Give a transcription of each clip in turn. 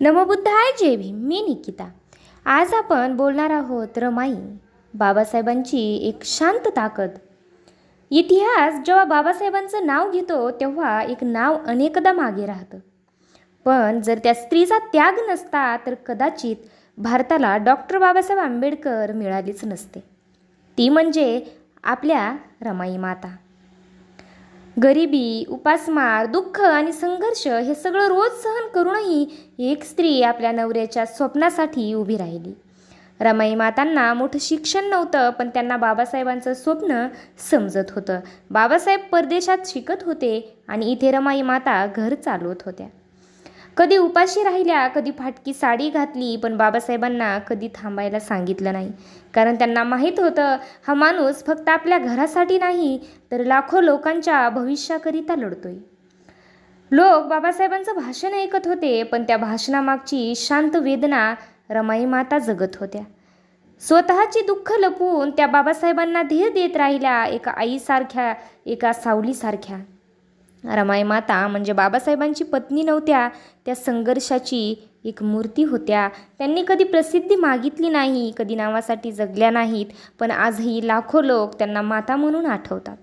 नमोबुद्धाय जय भीम. मी निकिता. आज आपण बोलणार आहोत रमाई, बाबासाहेबांची एक शांत ताकद. इतिहास जेव्हा बाबासाहेबांचं नाव घेतो तेव्हा एक नाव अनेकदा मागे राहतं. पण जर त्या स्त्रीचा त्याग नसता तर कदाचित भारताला डॉक्टर बाबासाहेब आंबेडकर मिळालीच नसते. ती म्हणजे आपल्या रमाई माता. गरिबी, उपासमार, दुःख आणि संघर्ष हे सगळं रोज सहन करूनही एक स्त्री आपल्या नवऱ्याच्या स्वप्नासाठी उभी राहिली. रमाई मातांना मोठं शिक्षण नव्हतं, पण त्यांना बाबासाहेबांचं स्वप्न समजत होतं. बाबासाहेब परदेशात शिकत होते आणि इथे रमाई माता घर चालवत होत्या. कधी उपाशी राहिल्या, कधी फाटकी साडी घातली, पण बाबासाहेबांना कधी थांबायला सांगितलं नाही. कारण त्यांना माहीत होतं, हा माणूस फक्त आपल्या घरासाठी नाही तर लाखो लोकांच्या भविष्याकरिता लढतोय. लोक बाबासाहेबांचं भाषण ऐकत होते, पण त्या भाषणामागची शांत वेदना रमाई माता जगत होत्या. स्वतःची दुःख लपवून त्या बाबासाहेबांना धीर देत राहिल्या, एका आईसारख्या, एका सावलीसारख्या. रमाई माता म्हणजे बाबासाहेबांची पत्नी नव्हत्या, त्या संघर्षाची एक मूर्ती होत्या. त्यांनी कधी प्रसिद्धी मागितली नाही, कधी नावासाठी जगल्या नाहीत, पण आजही लाखो लोक त्यांना माता म्हणून आठवतात.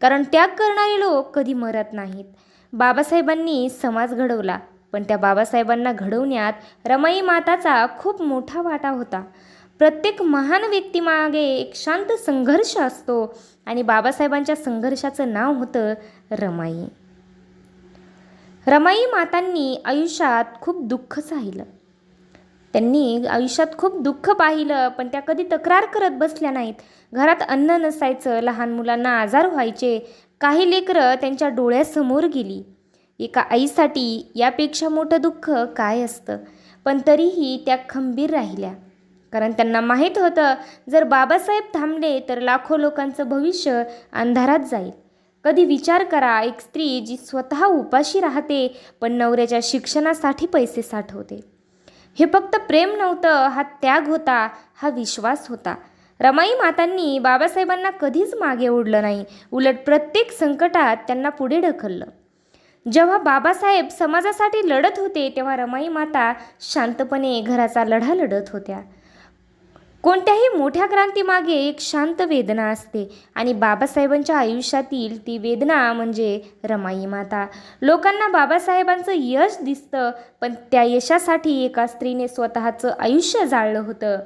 कारण त्याग करणारे लोक कधी मरत नाहीत. बाबासाहेबांनी समाज घडवला, पण त्या बाबासाहेबांना घडवण्यात रमाई माताचा खूप मोठा वाटा होता. प्रत्येक महान व्यक्तीमागे एक शांत संघर्ष असतो आणि बाबासाहेबांच्या संघर्षाचं नाव होतं रमाई. रमाई मातांनी आयुष्यात खूप दुःख सहिलं. त्यांनी आयुष्यात खूप दुःख पाहिलं, पण त्या कधी तक्रार करत बसल्या नाहीत. घरात अन्न नसायचं, लहान मुलांना आजार व्हायचे, काही लेकरं त्यांच्या डोळ्यासमोर गेली. एका आईसाठी यापेक्षा मोठं दुःख काय असतं, पण तरीही त्या खंबीर राहिल्या. कारण त्यांना माहीत होतं, जर बाबासाहेब थांबले तर लाखो लोकांचं भविष्य अंधारात जाईल. कधी विचार करा, एक स्त्री जी स्वतः उपाशी राहते पण नवऱ्याच्या शिक्षणासाठी पैसे साठवते. हे फक्त प्रेम नव्हतं, हा त्याग होता, हा विश्वास होता. रमाई मातांनी बाबासाहेबांना कधीच मागे ओढलं नाही, उलट प्रत्येक संकटात त्यांना पुढे ढकललं. जेव्हा बाबासाहेब समाजासाठी लढत होते तेव्हा रमाई माता शांतपणे घराचा लढा लढत होत्या. कोणत्याही मोठ्या क्रांतीमागे एक शांत वेदना असते आणि बाबासाहेबांच्या आयुष्यातील ती वेदना म्हणजे रमाई माता. लोकांना बाबासाहेबांचं यश दिसतं, पण त्या यशासाठी एका स्त्रीने स्वतःचं आयुष्य जाळलं होतं.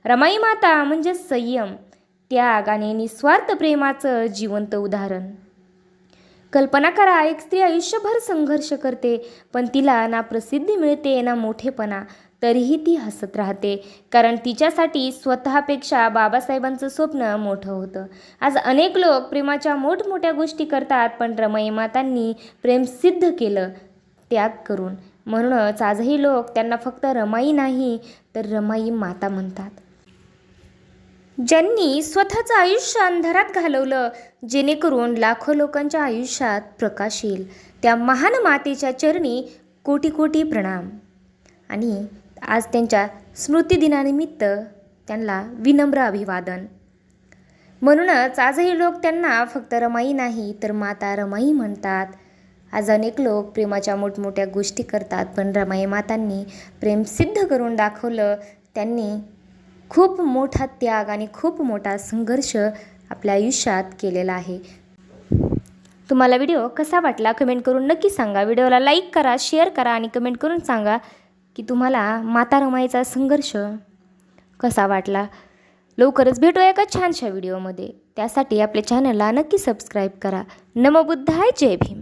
रमाई माता म्हणजे संयम, त्याग आणि निस्वार्थ प्रेमाचं जिवंत उदाहरण. कल्पना करा, एक स्त्री आयुष्यभर संघर्ष करते, पण तिला ना प्रसिद्धी मिळते ना मोठेपणा, तरीही ती हसत राहते. कारण तिच्यासाठी स्वतःपेक्षा बाबासाहेबांचं स्वप्न मोठं होतं. आज अनेक लोक प्रेमाच्या मोठमोठ्या गोष्टी करतात, पण रमाई मातांनी प्रेम सिद्ध केलं त्याग करून. म्हणूनच आजही लोक त्यांना फक्त रमाई नाही तर रमाई माता म्हणतात. ज्यांनी स्वतःचं आयुष्य अंधारात घालवलं जेणेकरून लाखो लोकांच्या आयुष्यात प्रकाश येईल, त्या महान मातेच्या चरणी कोटी कोटी प्रणाम. आणि आज त्यांच्या स्मृतिदिनानिमित्त त्यांना विनम्र अभिवादन. म्हणूनच आजही लोक त्यांना फक्त रमाई नाही तर माता रमाई म्हणतात. आज अनेक लोक प्रेमाच्या मोठमोठ्या गोष्टी करतात, पण रमाई मातांनी प्रेम सिद्ध करून दाखवलं. त्यांनी खूप मोठा त्याग आणि खूप मोठा संघर्ष आपल्या आयुष्यात केलेला आहे. तुम्हाला व्हिडिओ कसा वाटला कमेंट करून नक्की सांगा. व्हिडिओला लाईक करा, शेअर करा आणि कमेंट करून सांगा की तुम्हाला माता रमाईचा संघर्ष कसा वाटला. लवकरच भेटूया एका छानशा व्हिडिओमध्ये. त्यासाठी आपल्या चॅनलला नक्की सबस्क्राईब करा. नमो बुद्धाय, जय भीम.